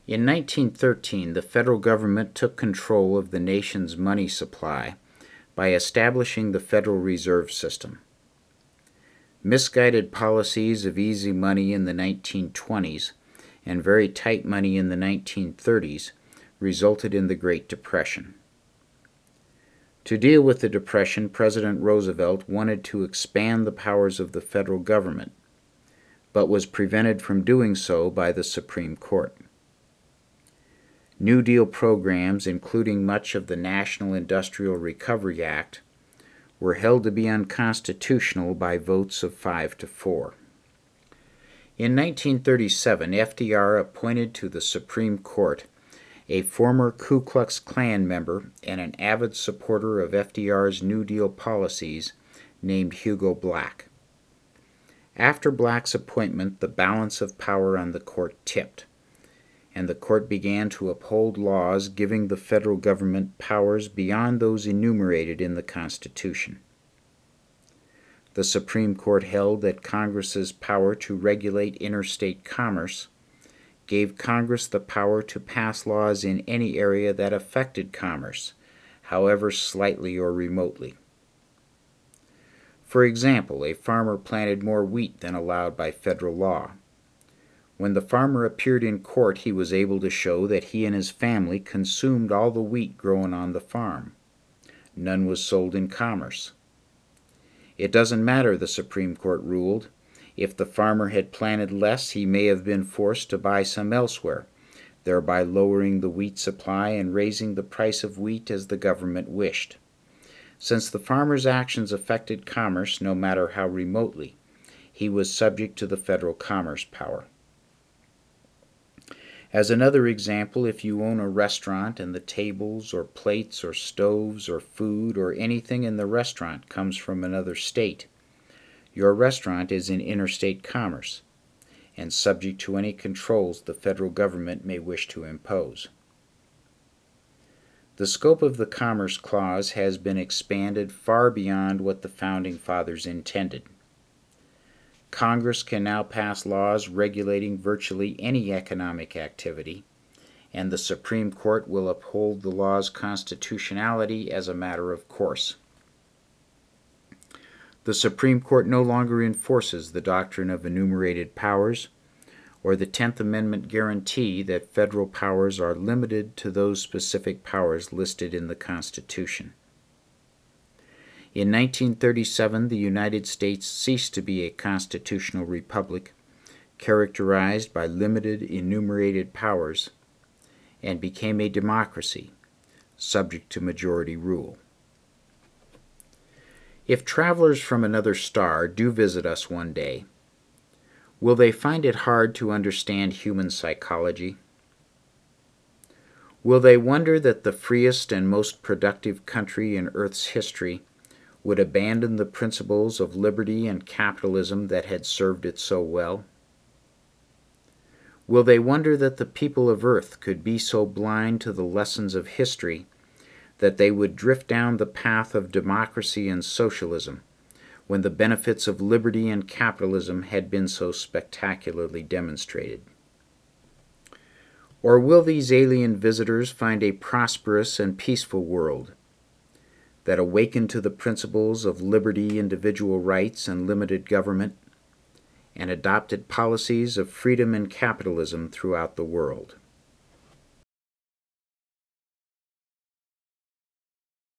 In 1913, the federal government took control of the nation's money supply by establishing the Federal Reserve System. Misguided policies of easy money in the 1920s and very tight money in the 1930s resulted in the Great Depression. To deal with the Depression, President Roosevelt wanted to expand the powers of the federal government, but was prevented from doing so by the Supreme Court. New Deal programs, including much of the National Industrial Recovery Act, were held to be unconstitutional by votes of 5-4. In 1937, FDR appointed to the Supreme Court a former Ku Klux Klan member and an avid supporter of FDR's New Deal policies named Hugo Black. After Black's appointment, the balance of power on the court tipped, and the court began to uphold laws giving the federal government powers beyond those enumerated in the Constitution. The Supreme Court held that Congress's power to regulate interstate commerce gave Congress the power to pass laws in any area that affected commerce, however slightly or remotely. For example, a farmer planted more wheat than allowed by federal law. When the farmer appeared in court, he was able to show that he and his family consumed all the wheat grown on the farm. None was sold in commerce. It doesn't matter, the Supreme Court ruled. If the farmer had planted less, he may have been forced to buy some elsewhere, thereby lowering the wheat supply and raising the price of wheat as the government wished. Since the farmer's actions affected commerce, no matter how remotely, he was subject to the federal commerce power. As another example, if you own a restaurant and the tables or plates or stoves or food or anything in the restaurant comes from another state, your restaurant is in interstate commerce and subject to any controls the federal government may wish to impose. The scope of the Commerce Clause has been expanded far beyond what the Founding Fathers intended. Congress can now pass laws regulating virtually any economic activity, and the Supreme Court will uphold the law's constitutionality as a matter of course. The Supreme Court no longer enforces the doctrine of enumerated powers or the 10th Amendment guarantee that federal powers are limited to those specific powers listed in the Constitution. In 1937, the United States ceased to be a constitutional republic characterized by limited enumerated powers and became a democracy subject to majority rule. If travelers from another star do visit us one day, will they find it hard to understand human psychology? Will they wonder that the freest and most productive country in Earth's history would abandon the principles of liberty and capitalism that had served it so well? Will they wonder that the people of Earth could be so blind to the lessons of history that they would drift down the path of democracy and socialism when the benefits of liberty and capitalism had been so spectacularly demonstrated? Or will these alien visitors find a prosperous and peaceful world that awakened to the principles of liberty, individual rights, and limited government, and adopted policies of freedom and capitalism throughout the world?